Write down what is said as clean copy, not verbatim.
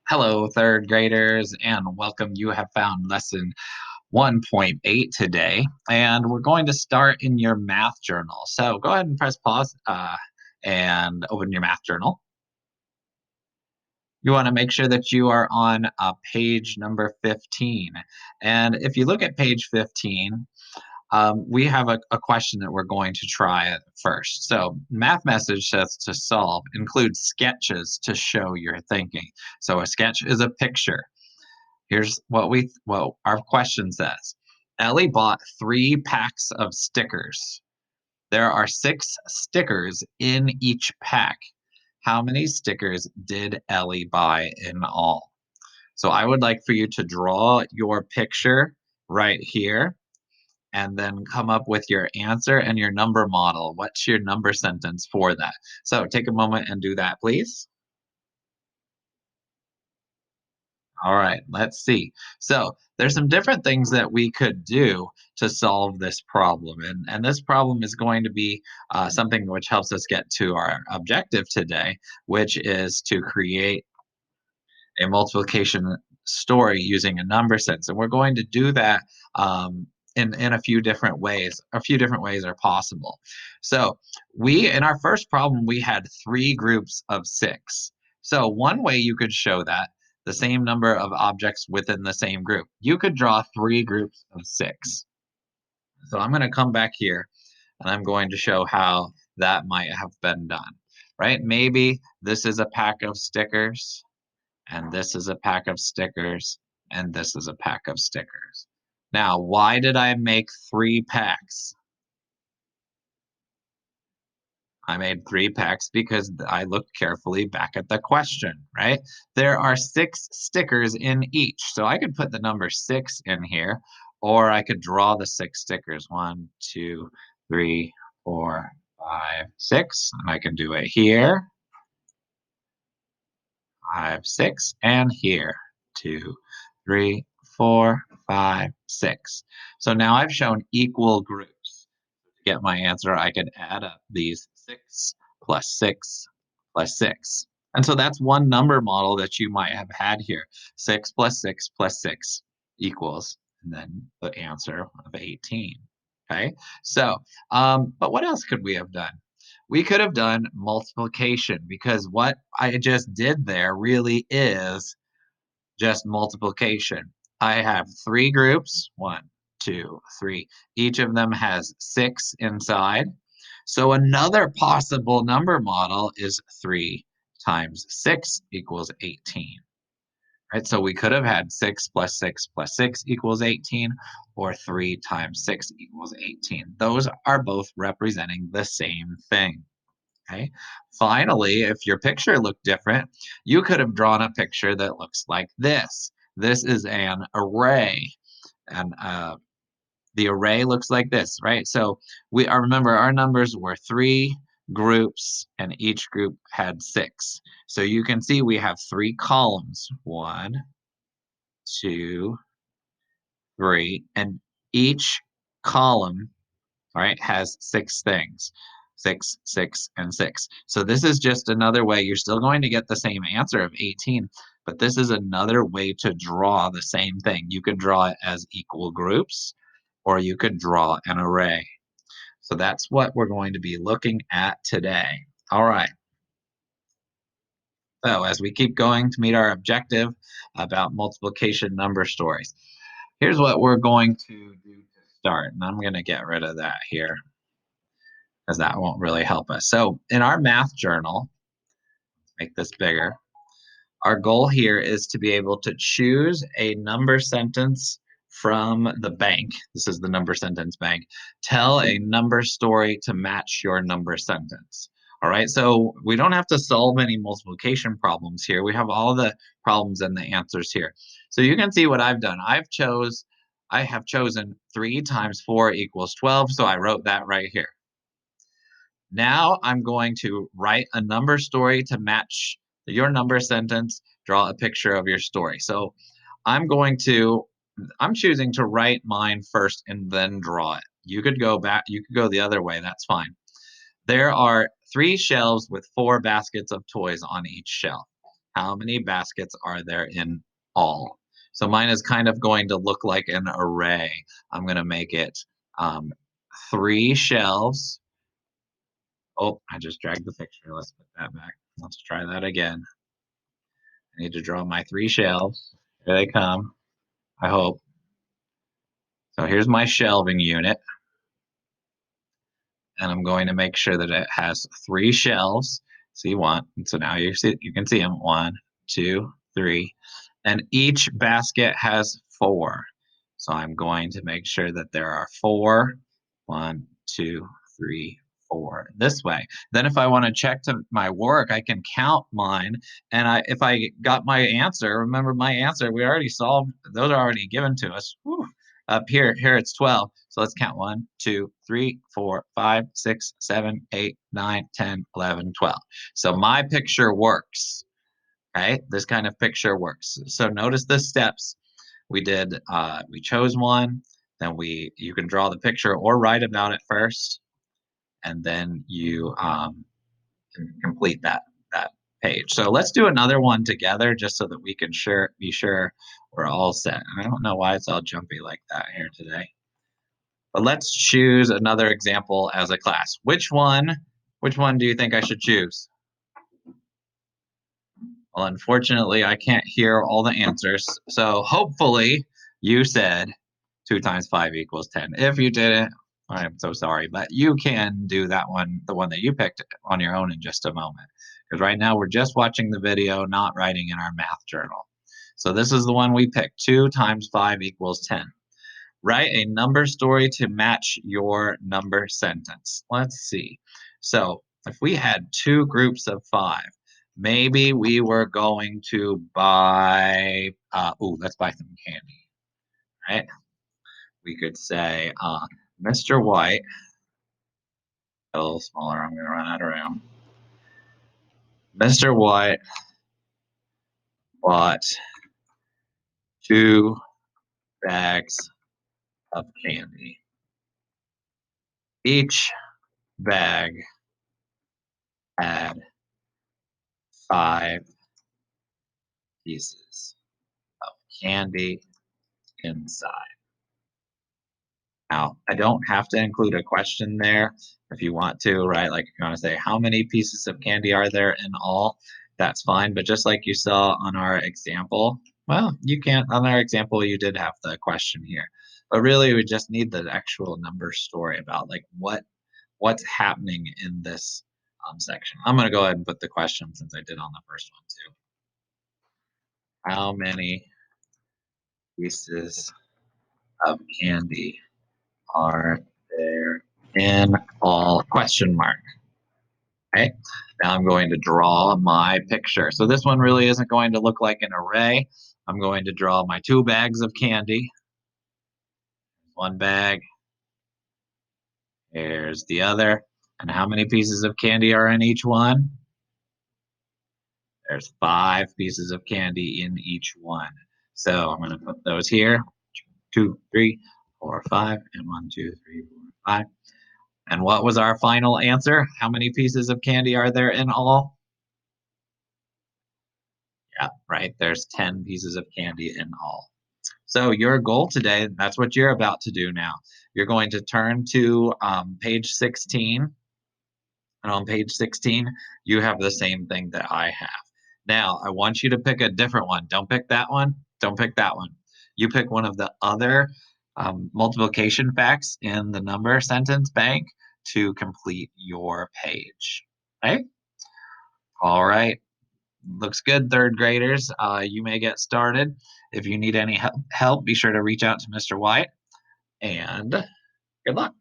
Hello, third graders, and welcome. You have found lesson 1.8 today, and we're going to start in your math journal. So go ahead and press pause and open your math journal. You want to make sure that you are on page number 15. And if you look at page 15, we have a question that we're going to try at first. So, math message says to solve include sketches to show your thinking. So, a sketch is a picture. Here's what our question says. Ellie bought 3 packs of stickers. There are 6 stickers in each pack. How many stickers did Ellie buy in all? So I would like for you to draw your picture right here and then come up with your answer and your number model. What's your number sentence for that? So take a moment and do that, please. All right, let's see. So there's some different things that we could do to solve this problem. And this problem is going to be something which helps us get to our objective today, which is to create a multiplication story using a number sense. And we're going to do that in a few different ways. A few different ways are possible. So in our first problem, we had 3 groups of 6. So one way you could show that the same number of objects within the same group, you could draw 3 groups of 6. So I'm going to come back here and I'm going to show how that might have been done, right? Maybe this is a pack of stickers and this is a pack of stickers, and this is a pack of stickers. Now, why did I make 3 packs? I made 3 packs because I looked carefully back at the question, right? There are 6 stickers in each. So I could put the number 6 in here, or I could draw the 6 stickers. 1, 2, 3, 4, 5, 6. And I can do it here, 5, 6, and here, 2, 3, 4, 5, 6. So now I've shown equal groups. To get my answer, I could add up these 6 plus 6 plus 6. And so that's one number model that you might have had here. 6 plus 6 plus 6 equals, and then the answer of 18. Okay, so, but what else could we have done? We could have done multiplication because what I just did there really is just multiplication. I have 3 groups, 1, 2, 3. Each of them has 6 inside. So another possible number model is 3 times 6 equals 18. Right? So we could have had 6 plus 6 plus 6 equals 18, or 3 times 6 equals 18. Those are both representing the same thing. Okay. Finally, if your picture looked different, you could have drawn a picture that looks like this. This is an array, and the array looks like this, right? So I remember our numbers were 3 groups, and each group had 6. So you can see we have 3 columns. 1, 2, 3, and each column, right, has 6 things. 6, 6, and 6. So this is just another way. You're still going to get the same answer of 18, but this is another way to draw the same thing. You could draw it as equal groups, or you could draw an array. So that's what we're going to be looking at today. All right. So as we keep going to meet our objective about multiplication number stories, here's what we're going to do to start. And I'm going to get rid of that here, because that won't really help us. So in our math journal, make this bigger. Our goal here is to be able to choose a number sentence from the bank. This is the number sentence bank. Tell a number story to match your number sentence. All right, so we don't have to solve any multiplication problems here. We have all the problems and the answers here. So you can see what I've done. I have chosen 3 times 4 equals 12, so I wrote that right here. Now I'm going to write a number story to match your number sentence, draw a picture of your story. So I'm going to, I'm choosing to write mine first and then draw it. You could go back, you could go the other way, that's fine. There are 3 shelves with 4 baskets of toys on each shelf. How many baskets are there in all? So mine is kind of going to look like an array. I'm going to make it um, 3 shelves. Oh, I just dragged the picture. Let's put that back. Let's try that again. I need to draw my 3 shelves. Here they come, I hope. So here's my shelving unit. And I'm going to make sure that it has 3 shelves. So you want, so now you can see them, 1, 2, 3, and each basket has 4. So I'm going to make sure that there are 4, 1, 2, 3, 4 this way. Then if I want to check to my work, I can count mine, and if I got my answer, remember my answer, we already solved, those are already given to us. Whew. Up here it's 12. So let's count 1, 2, 3, 4, 5, 6, 7, 8, 9, 10, 11, 12. So my picture works. Okay, this kind of picture works. So notice the steps. We did, we chose one, then you can draw the picture or write about it first, and then you can complete that page. So let's do another one together just so that we can be sure we're all set. And I don't know why it's all jumpy like that here today. But let's choose another example as a class. Which one do you think I should choose? Well, unfortunately, I can't hear all the answers. So hopefully you said 2 times 5 equals 10. If you didn't, I'm so sorry, but you can do that one, the one that you picked, on your own in just a moment. Because right now we're just watching the video, not writing in our math journal. So this is the one we picked, 2 times 5 equals 10. Write a number story to match your number sentence. Let's see. So if we had 2 groups of 5, maybe we were going to buy, let's buy some candy, right? We could say, Mr. White, a little smaller, I'm going to run out of room. Mr. White bought 2 bags of candy. Each bag had 5 pieces of candy inside. Now, I don't have to include a question there if you want to, right? Like if you want to say, how many pieces of candy are there in all? That's fine. But just like you saw on our example, well, you can't, on our example, you did have the question here. But really, we just need the actual number story about like what's happening in this section. I'm going to go ahead and put the question since I did on the first one too. How many pieces of candy are there in all question mark? Okay, now I'm going to draw my picture. So this one really isn't going to look like an array. I'm going to draw my 2 bags of candy. One bag. Here's the other. And how many pieces of candy are in each one? There's 5 pieces of candy in each one. So I'm going to put those here. 2, 3, 4, 5, and 1, 2, 3, 4, 5. And what was our final answer? How many pieces of candy are there in all? Yeah, right. There's 10 pieces of candy in all. So your goal today, that's what you're about to do now. You're going to turn to page 16. And on page 16, you have the same thing that I have. Now, I want you to pick a different one. Don't pick that one. Don't pick that one. You pick one of the other multiplication facts in the number sentence bank to complete your page. Okay? All right. Looks good, third graders. You may get started. If you need any help, be sure to reach out to Mr. White, and good luck.